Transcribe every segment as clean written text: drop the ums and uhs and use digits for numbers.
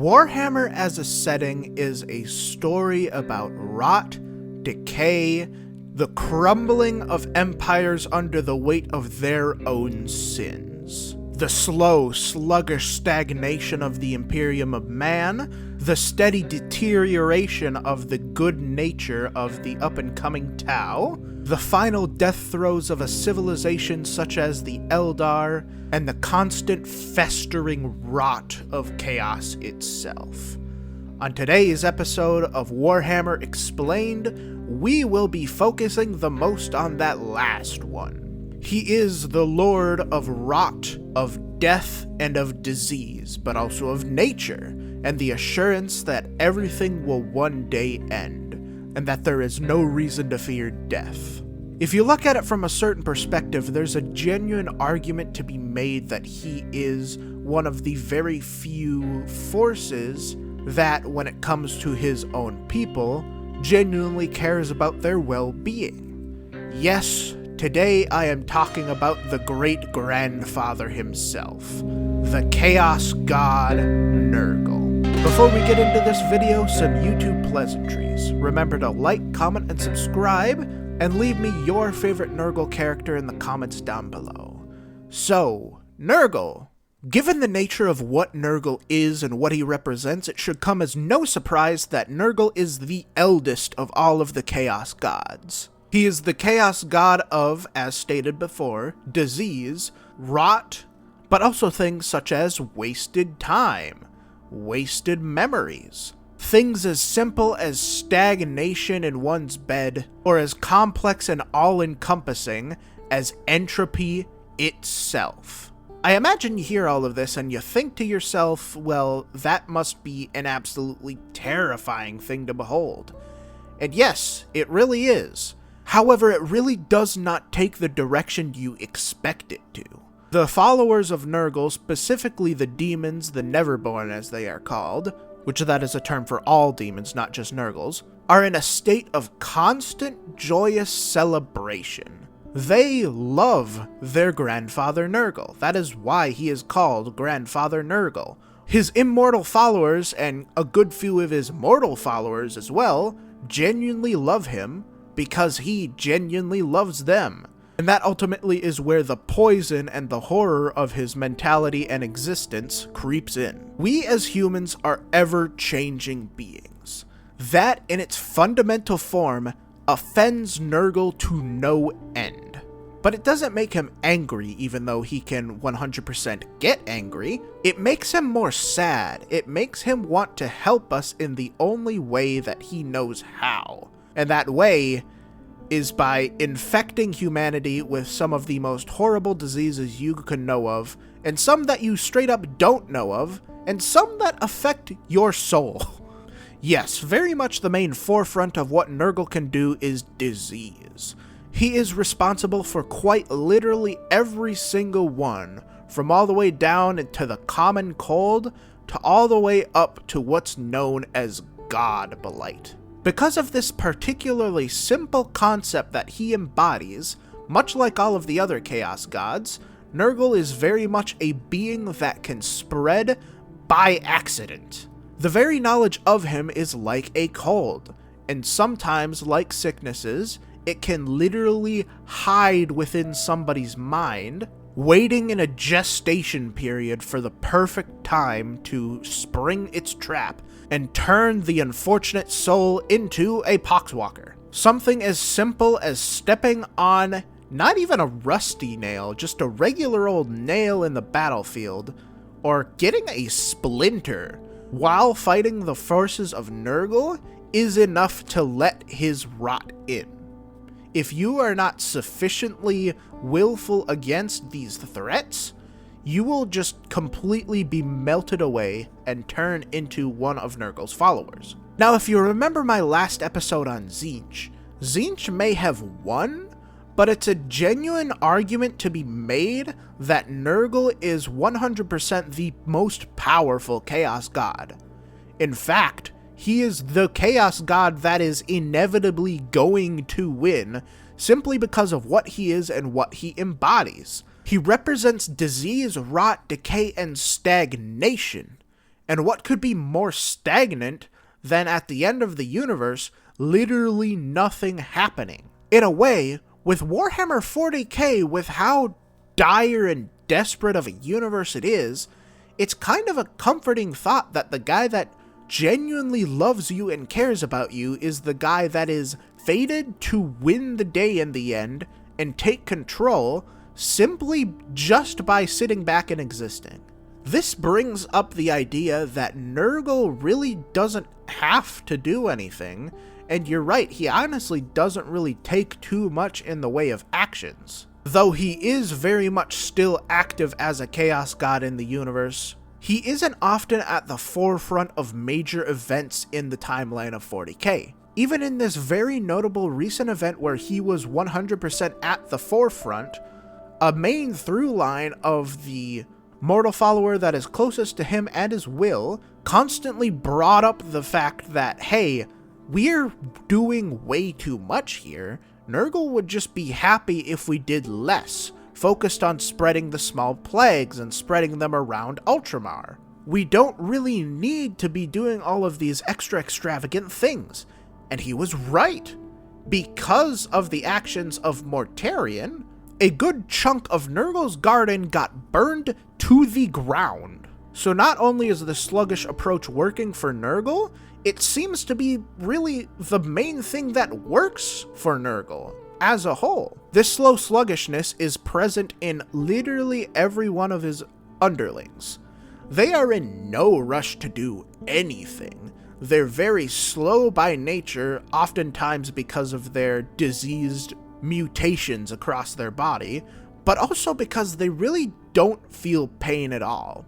Warhammer as a setting is a story about rot, decay, the crumbling of empires under the weight of their own sins. The slow, sluggish stagnation of the Imperium of Man, the steady deterioration of the good nature of the up-and-coming Tau, the final death throes of a civilization such as the Eldar, and the constant festering rot of chaos itself. On today's episode of Warhammer Explained, we will be focusing the most on that last one. He is the Lord of Rot, of Death, and of Disease, but also of Nature, and the assurance that everything will one day end, and that there is no reason to fear death. If you look at it from a certain perspective, there's a genuine argument to be made that he is one of the very few forces that, when it comes to his own people, genuinely cares about their well-being. Yes, today I am talking about the great grandfather himself, the Chaos God Nurgle. Before we get into this video, some YouTube pleasantries. Remember to like, comment, and subscribe, and leave me your favorite Nurgle character in the comments down below. So, Nurgle. Given the nature of what Nurgle is and what he represents, it should come as no surprise that Nurgle is the eldest of all of the Chaos Gods. He is the Chaos God of, as stated before, disease, rot, but also things such as wasted time, wasted memories, things as simple as stagnation in one's bed, or as complex and all-encompassing as entropy itself. I imagine you hear all of this and you think to yourself, well, that must be an absolutely terrifying thing to behold. And yes, it really is. However, it really does not take the direction you expect it to. The followers of Nurgle, specifically the demons, the Neverborn as they are called, which that is a term for all demons, not just Nurgles, are in a state of constant joyous celebration. They love their grandfather Nurgle. That is why he is called Grandfather Nurgle. His immortal followers, and a good few of his mortal followers as well, genuinely love him because he genuinely loves them. And that ultimately is where the poison and the horror of his mentality and existence creeps in. We as humans are ever-changing beings. That, in its fundamental form, offends Nurgle to no end. But it doesn't make him angry, even though he can 100% get angry. It makes him more sad. It makes him want to help us in the only way that he knows how. And that way is by infecting humanity with some of the most horrible diseases you can know of, and some that you straight up don't know of, and some that affect your soul. Yes, very much the main forefront of what Nurgle can do is disease. He is responsible for quite literally every single one, from all the way down to the common cold, to all the way up to what's known as God Blight. Because of this particularly simple concept that he embodies, much like all of the other Chaos Gods, Nurgle is very much a being that can spread by accident. The very knowledge of him is like a cold, and sometimes, like sicknesses, it can literally hide within somebody's mind, waiting in a gestation period for the perfect time to spring its trap and turn the unfortunate soul into a poxwalker. Something as simple as stepping on not even a rusty nail, just a regular old nail in the battlefield, or getting a splinter while fighting the forces of Nurgle is enough to let his rot in. If you are not sufficiently willful against these threats, you will just completely be melted away and turn into one of Nurgle's followers. Now, if you remember my last episode on Tzeentch, Tzeentch may have won, but it's a genuine argument to be made that Nurgle is 100% the most powerful Chaos God. In fact, he is the Chaos God that is inevitably going to win, simply because of what he is and what he embodies. He represents disease, rot, decay, and stagnation, And what could be more stagnant than at the end of the universe, literally nothing happening? In a way, with Warhammer 40k, with how dire and desperate of a universe it is, it's kind of a comforting thought that the guy that genuinely loves you and cares about you is the guy that is fated to win the day in the end and take control simply just by sitting back and existing. This brings up the idea that Nurgle really doesn't have to do anything, and you're right, he honestly doesn't really take too much in the way of actions. Though he is very much still active as a Chaos God in the universe, he isn't often at the forefront of major events in the timeline of 40k. Even in this very notable recent event where he was 100% at the forefront, a main through line of the mortal follower that is closest to him and his will constantly brought up the fact that, hey, we're doing way too much here. Nurgle would just be happy if we did less, focused on spreading the small plagues and spreading them around Ultramar. We don't really need to be doing all of these extra extravagant things. And he was right. Because of the actions of Mortarion, a good chunk of Nurgle's garden got burned to the ground. So not only is the sluggish approach working for Nurgle, it seems to be really the main thing that works for Nurgle as a whole. This slow sluggishness is present in literally every one of his underlings. They are in no rush to do anything. They're very slow by nature, oftentimes because of their diseased mutations across their body, but also because they really don't feel pain at all.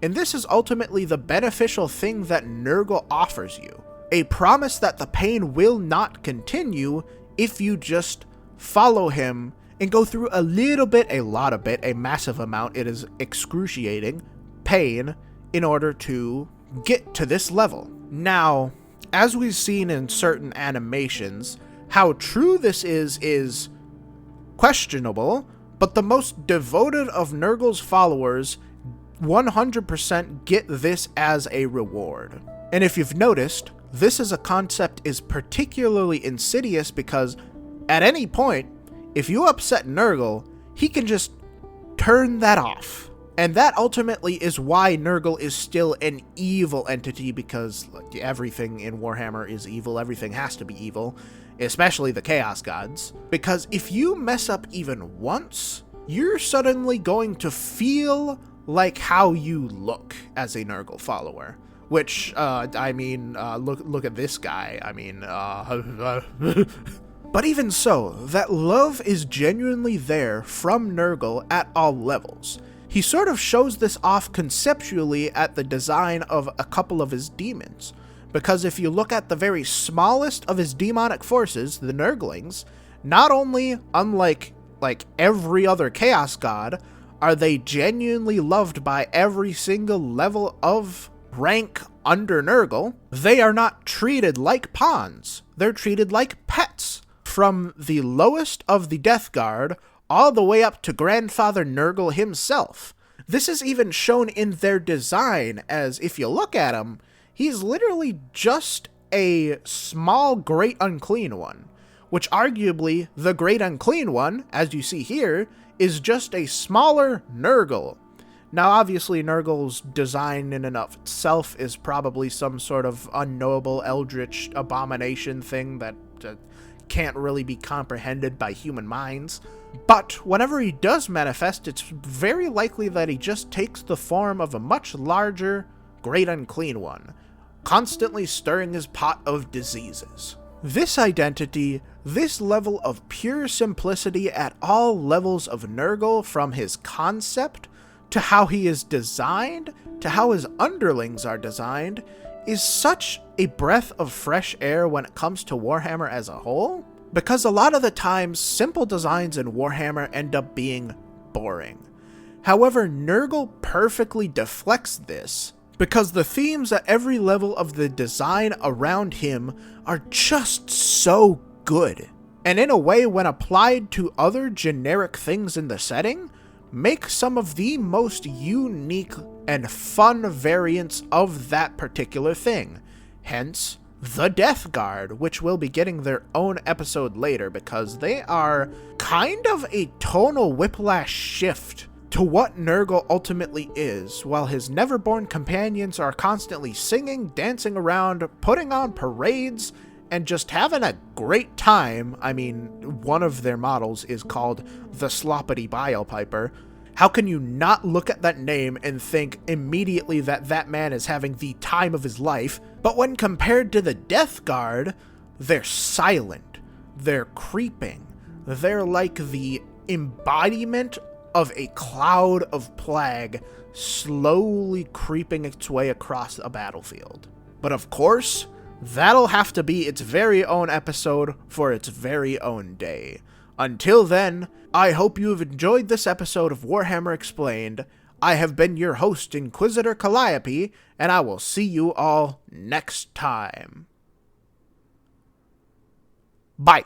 And this is ultimately the beneficial thing that Nurgle offers you. A promise that the pain will not continue if you just follow him and go through a little bit, a lot of it, a massive amount, it is excruciating, pain in order to get to this level. Now, as we've seen in certain animations, how true this is questionable, but the most devoted of Nurgle's followers 100% get this as a reward. And if you've noticed, this as a concept is particularly insidious because at any point, if you upset Nurgle, he can just turn that off. And that ultimately is why Nurgle is still an evil entity, because everything in Warhammer is evil, everything has to be evil, especially the Chaos Gods. Because if you mess up even once, you're suddenly going to feel like how you look as a Nurgle follower. Which, look at this guy, But even so, that love is genuinely there from Nurgle at all levels. He sort of shows this off conceptually at the design of a couple of his demons. Because if you look at the very smallest of his demonic forces, the Nurglings, not only, unlike every other Chaos God, are they genuinely loved by every single level of rank under Nurgle, they are not treated like pawns. They're treated like pets. From the lowest of the Death Guard all the way up to Grandfather Nurgle himself. This is even shown in their design, as if you look at him, he's literally just a small Great Unclean One, which arguably the Great Unclean One, as you see here, is just a smaller Nurgle. Now obviously Nurgle's design in and of itself is probably some sort of unknowable eldritch abomination thing that can't really be comprehended by human minds. But whenever he does manifest, it's very likely that he just takes the form of a much larger Great Unclean One, constantly stirring his pot of diseases. This identity, this level of pure simplicity at all levels of Nurgle, from his concept, to how he is designed, to how his underlings are designed, is such a breath of fresh air when it comes to Warhammer as a whole, because a lot of the times simple designs in Warhammer end up being boring. However, Nurgle perfectly deflects this, because the themes at every level of the design around him are just so good, and in a way, when applied to other generic things in the setting, make some of the most unique and fun variants of that particular thing. Hence, the Death Guard, which will be getting their own episode later because they are kind of a tonal whiplash shift to what Nurgle ultimately is, while his never-born companions are constantly singing, dancing around, putting on parades, and just having a great time. I mean, one of their models is called the Sloppity Bile Piper. How can you not look at that name and think immediately that that man is having the time of his life? But when compared to the Death Guard, they're silent, they're creeping, they're like the embodiment of a cloud of plague slowly creeping its way across a battlefield. But of course, that'll have to be its very own episode for its very own day. Until then, I hope you have enjoyed this episode of Warhammer Explained. I have been your host, Inquisitor Calliope, and I will see you all next time. Bye.